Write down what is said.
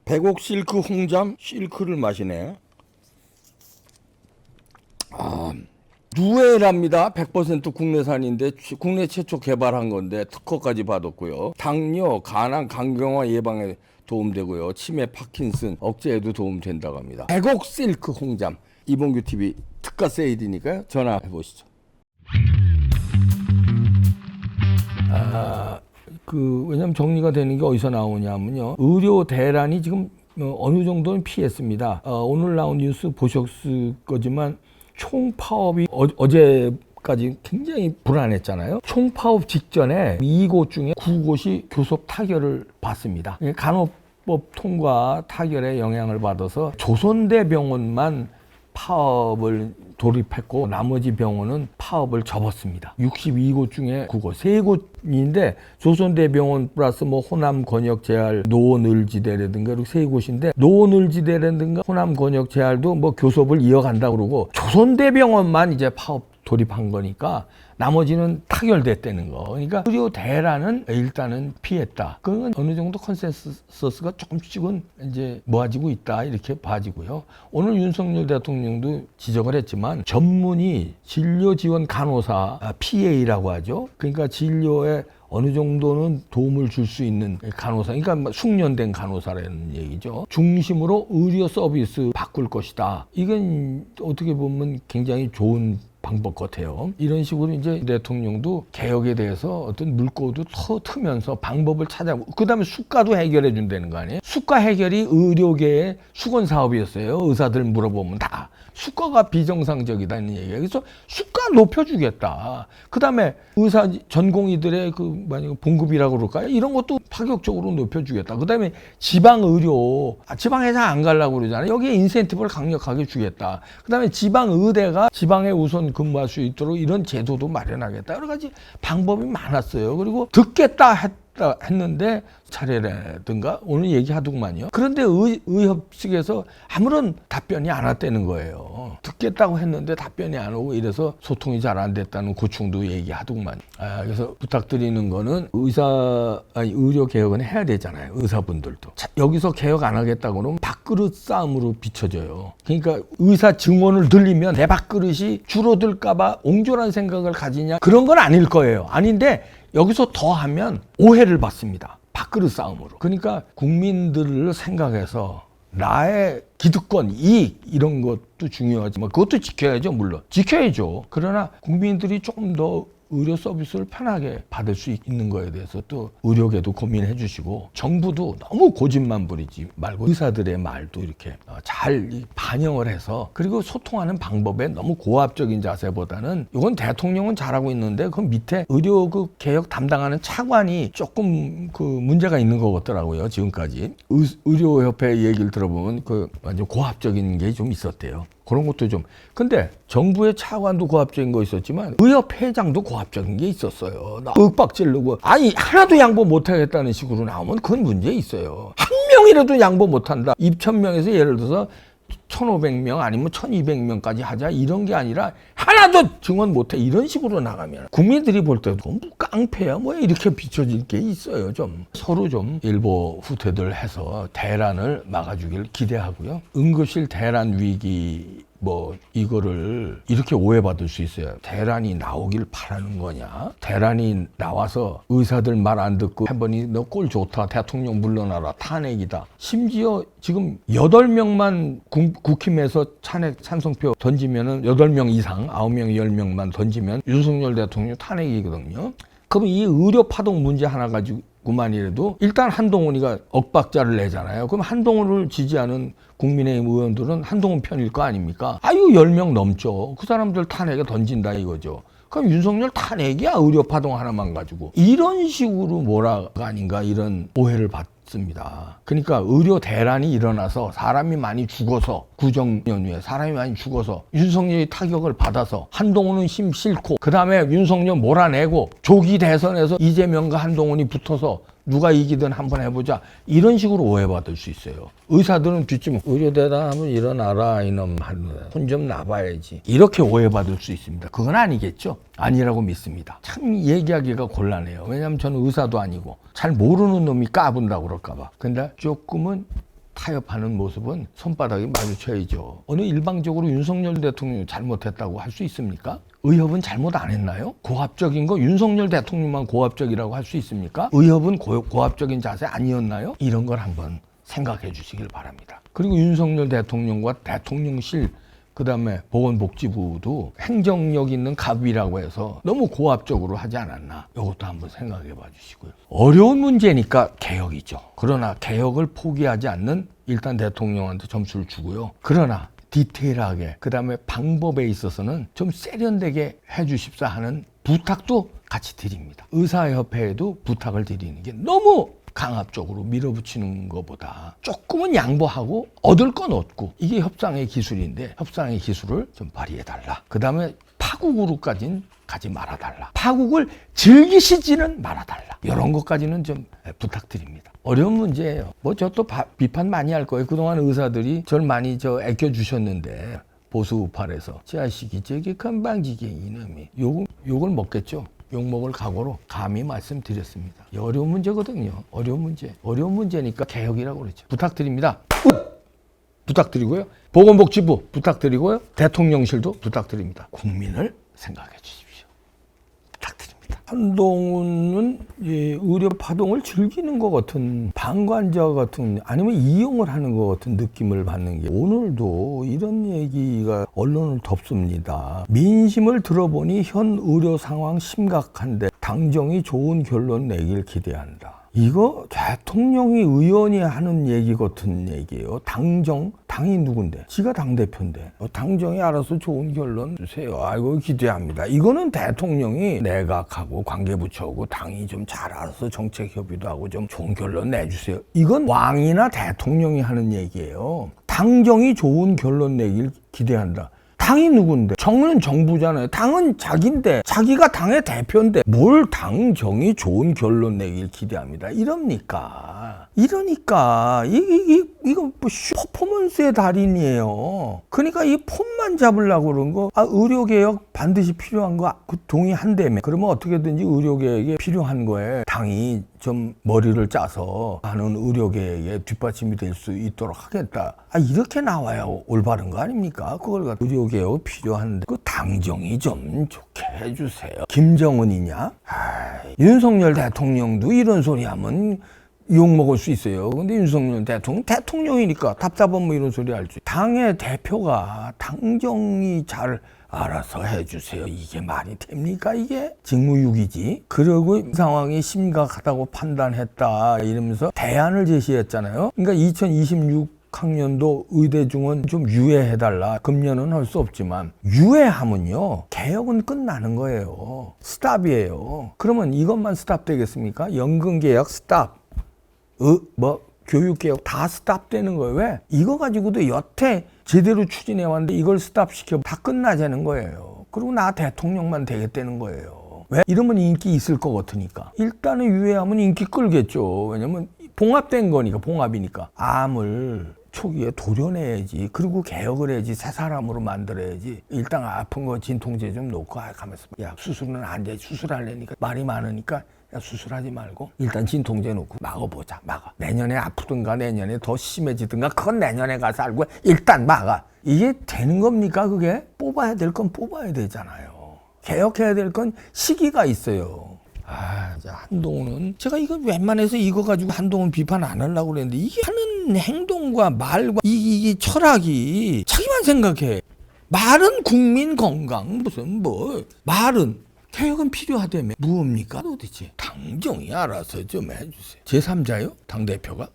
백옥 실크 홍잠 실크를 마시네. 누에랍니다. 100% 국내산인데 국내 최초 개발한 건데 특허까지 받았고요. 당뇨, 간암, 간경화 예방에 도움되고요. 치매, 파킨슨 억제에도 도움된다고 합니다. 백옥 실크 홍잠 이봉규 TV 특가 세일이니까요. 전화해 보시죠. 왜냐면 정리가 되는 게 어디서 나오냐면요. 의료 대란이 지금 어느 정도는 피했습니다. 오늘 나온 뉴스 보셨을 거지만 총파업이 어제까지 굉장히 불안했잖아요. 총파업 직전에 이곳 중에 9곳이 교섭 타결을 받습니다. 간호법 통과 타결에 영향을 받아서 조선대병원만 파업을 돌입했고 나머지 병원은 파업을 접었습니다. 62곳 중에 9곳, 3곳인데 조선대병원 플러스 호남권역재활 노원을지대라든가 이렇게 3곳인데 노원을지대라든가 호남권역재활도 교섭을 이어간다고 그러고 조선대병원만 이제 파업 돌입한 거니까 나머지는 타결됐다는 거. 그러니까 의료 대란은 일단은 피했다. 그건 어느 정도 컨센서스가 조금씩은 이제 모아지고 있다 이렇게 봐지고요. 오늘 윤석열 대통령도 지적을 했지만 전문의 진료 지원 간호사 PA라고 하죠. 그러니까 진료에 어느 정도는 도움을 줄 수 있는 간호사, 그러니까 숙련된 간호사라는 얘기죠. 중심으로 의료 서비스 바꿀 것이다. 이건 어떻게 보면 굉장히 좋은 방법 같아요. 이런 식으로 이제 대통령도 개혁에 대해서 어떤 물꼬도 트면서 방법을 찾아보고, 그 다음에 수가도 해결해 준다는 거 아니에요? 수가 해결이 의료계의 수건 사업이었어요. 의사들 물어보면 다. 수가가 비정상적이다는 얘기예요. 그래서 수가 높여주겠다. 그 다음에 의사 전공의들의 봉급이라고 그럴까요? 이런 것도 파격적으로 높여주겠다. 그 다음에 지방의료, 지방에 잘 안 가려고 그러잖아요. 여기에 인센티브를 강력하게 주겠다. 그 다음에 지방의대가 지방에 우선 근무할 수 있도록 이런 제도도 마련하겠다. 여러 가지 방법이 많았어요. 그리고 듣겠다 했는데 차례라든가 오늘 얘기하더구만요. 그런데 의협 측에서 아무런 답변이 안 왔다는 거예요. 듣겠다고 했는데 답변이 안 오고 이래서 소통이 잘 안 됐다는 고충도 얘기하더구만. 그래서 부탁드리는 거는 의료 개혁은 해야 되잖아요. 의사분들도. 여기서 개혁 안 하겠다고 그러면 밥그릇 싸움으로 비춰져요. 그러니까 의사 증언을 들리면 내 밥그릇이 줄어들까봐 옹졸한 생각을 가지냐, 그런 건 아닐 거예요. 아닌데 여기서 더 하면 오해를 받습니다. 밥그릇 싸움으로. 그러니까 국민들을 생각해서 나의 기득권, 이익 이런 것도 중요하지만 그것도 지켜야죠. 물론 지켜야죠. 그러나 국민들이 조금 더 의료 서비스를 편하게 받을 수 있는 거에 대해서 또 의료계도 고민해 주시고, 정부도 너무 고집만 부리지 말고 의사들의 말도 이렇게 잘 반영을 해서, 그리고 소통하는 방법에 너무 고압적인 자세보다는, 이건 대통령은 잘하고 있는데 그 밑에 의료 개혁 담당하는 차관이 조금 문제가 있는 것 같더라고요. 지금까지 의료협회 얘기를 들어보면 완전 고압적인 게 좀 있었대요. 그런 것도 좀. 근데 정부의 차관도 고압적인 거 있었지만 의협 회장도 고압적인 게 있었어요. 윽박 지르고 하나도 양보 못하겠다는 식으로 나오면 그건 문제 있어요. 한 명이라도 양보 못한다. 2,000명에서 예를 들어서 1,500명 아니면 1,200명까지 하자 이런 게 아니라 하나도 증언 못해 이런 식으로 나가면 국민들이 볼 때도 뭐 깡패야 뭐야 이렇게 비춰질 게 있어요. 좀 서로 좀 일보 후퇴들 해서 대란을 막아주길 기대하고요. 응급실 대란 위기 이거를 이렇게 오해받을 수 있어요. 대란이 나오길 바라는 거냐? 대란이 나와서 의사들 말 안 듣고 해보니 너 꼴 좋다. 대통령 물러나라. 탄핵이다. 심지어 지금 8명만 국힘에서 찬핵 찬성표 던지면은 8명 이상, 9명, 10명만 던지면 윤석열 대통령 탄핵이거든요. 그럼 이 의료 파동 문제 하나 가지고만이라도 일단 한동훈이가 억박자를 내잖아요. 그럼 한동훈을 지지하는 국민의힘 의원들은 한동훈 편일 거 아닙니까? 10명 넘죠. 그 사람들 탄핵에 던진다 이거죠. 그럼 윤석열 탄핵이야, 의료 파동 하나만 가지고. 이런 식으로 뭐라가 아닌가, 이런 오해를 받습니다. 그러니까 의료 대란이 일어나서 사람이 많이 죽어서, 구정 연휴에 사람이 많이 죽어서 윤석열이 타격을 받아서 한동훈은 힘 싫고, 그 다음에 윤석열 몰아내고 조기 대선에서 이재명과 한동훈이 붙어서 누가 이기든 한번 해보자, 이런 식으로 오해받을 수 있어요. 의사들은 뒷짐 의료대단하면 일어나라 이놈, 손 좀 놔봐야지, 이렇게 오해받을 수 있습니다. 그건 아니겠죠? 아니라고 믿습니다. 참 얘기하기가 곤란해요. 왜냐하면 저는 의사도 아니고 잘 모르는 놈이 까분다고 그럴까봐. 근데 조금은 타협하는 모습은 손바닥이 마주쳐야죠. 어느 일방적으로 윤석열 대통령이 잘못했다고 할 수 있습니까? 의협은 잘못 안 했나요? 고압적인 거 윤석열 대통령만 고압적이라고 할 수 있습니까? 의협은 고압적인 자세 아니었나요? 이런 걸 한번 생각해 주시길 바랍니다. 그리고 윤석열 대통령과 대통령실 그다음에 보건복지부도 행정력 있는 갑이라고 해서 너무 고압적으로 하지 않았나. 이것도 한번 생각해 봐 주시고요. 어려운 문제니까 개혁이죠. 그러나 개혁을 포기하지 않는 일단 대통령한테 점수를 주고요. 그러나 디테일하게 그다음에 방법에 있어서는 좀 세련되게 해 주십사 하는 부탁도 같이 드립니다. 의사협회에도 부탁을 드리는 게 너무 강압적으로 밀어붙이는 것보다 조금은 양보하고 얻을 건 얻고 이게 협상의 기술인데 협상의 기술을 좀 발휘해달라. 그 다음에 파국으로까지는 가지 말아달라. 파국을 즐기시지는 말아달라. 이런 것까지는 좀 부탁드립니다. 어려운 문제예요. 뭐 저 또 비판 많이 할 거예요. 그동안 의사들이 저를 많이 아껴주셨는데 보수 우파에서 자식이 저기 건방지게 이놈이 욕을 먹겠죠. 욕먹을 각오로 감히 말씀드렸습니다. 어려운 문제거든요. 어려운 문제니까 개혁이라고 그랬죠. 부탁드립니다. 부탁드리고요. 보건복지부 부탁드리고요. 대통령실도 부탁드립니다. 국민을 생각해 주십시오. 부탁드립니다. 한동훈은 의료 파동을 즐기는 것 같은 방관자 같은 아니면 이용을 하는 것 같은 느낌을 받는 게 오늘도 이런 얘기가 언론을 덮습니다. 민심을 들어보니 현 의료 상황 심각한데 당정이 좋은 결론 내길 기대한다. 이거 대통령이 의원이 하는 얘기 같은 얘기예요. 당이 누군데? 지가 당대표인데. 당정이 알아서 좋은 결론 주세요. 아이고 기대합니다. 이거는 대통령이 내각하고 관계부처하고 당이 좀 잘 알아서 정책 협의도 하고 좀 좋은 결론 내주세요. 이건 왕이나 대통령이 하는 얘기예요. 당정이 좋은 결론 내길 기대한다. 당이 누군데? 정은 정부잖아요. 당은 자기인데 자기가 당의 대표인데 뭘 당정이 좋은 결론 내길 기대합니다. 이러니까 이거 뭐 퍼포먼스의 달인이에요. 그러니까 이 폼만 잡으려고 그런 거. 의료개혁 반드시 필요한 거 동의한다며. 그러면 어떻게든지 의료개혁이 필요한 거에 당이 좀 머리를 짜서 하는 의료개혁에 뒷받침이 될 수 있도록 하겠다. 이렇게 나와야 올바른 거 아닙니까? 그걸 갖고 의료개혁 필요한데 그 당정이 좀 좋게 해주세요. 김정은이냐? 윤석열 대통령도 이런 소리 하면 욕먹을 수 있어요. 근데 윤석열 대통령이니까 답답한 뭐 이런 소리 할지. 당의 대표가 당정이 잘 알아서 해주세요. 이게 말이 됩니까 이게? 직무유기지. 그리고 이 상황이 심각하다고 판단했다 이러면서 대안을 제시했잖아요. 그러니까 2026학년도 의대중은 좀 유예해달라. 금년은 할 수 없지만 유예하면요 개혁은 끝나는 거예요. 스탑이에요. 그러면 이것만 스탑 되겠습니까? 연금개혁 스탑. 교육개혁 다 스탑되는 거예요. 왜? 이거 가지고도 여태 제대로 추진해왔는데 이걸 스탑시켜 다 끝나자는 거예요. 그리고 나 대통령만 되겠다는 거예요. 왜? 이러면 인기 있을 것 같으니까. 일단은 유예하면 인기 끌겠죠. 왜냐면 봉합된 거니까, 봉합이니까. 암을 초기에 도려내야지. 그리고 개혁을 해야지. 새 사람으로 만들어야지. 일단 아픈 거 진통제 좀 놓고 가면서 야 수술은 안 돼. 수술하려니까 말이 많으니까 야 수술하지 말고 일단 진통제 놓고 막아보자. 막아. 내년에 아프든가 내년에 더 심해지든가 그건 내년에 가서 알고 일단 막아. 이게 되는 겁니까 그게? 뽑아야 될 건 뽑아야 되잖아요. 개혁해야 될 건 시기가 있어요. 한동훈은 제가 이거 웬만해서 이거 가지고 한동훈 비판 안 하려고 그랬는데 이게 하는 행동과 말과 이 철학이 자기만 생각해. 말은 국민 건강 무슨 말은 개혁은 필요하다며. 뭡니까 도대체? 당정이 알아서 좀 해주세요. 제3자요? 당대표가?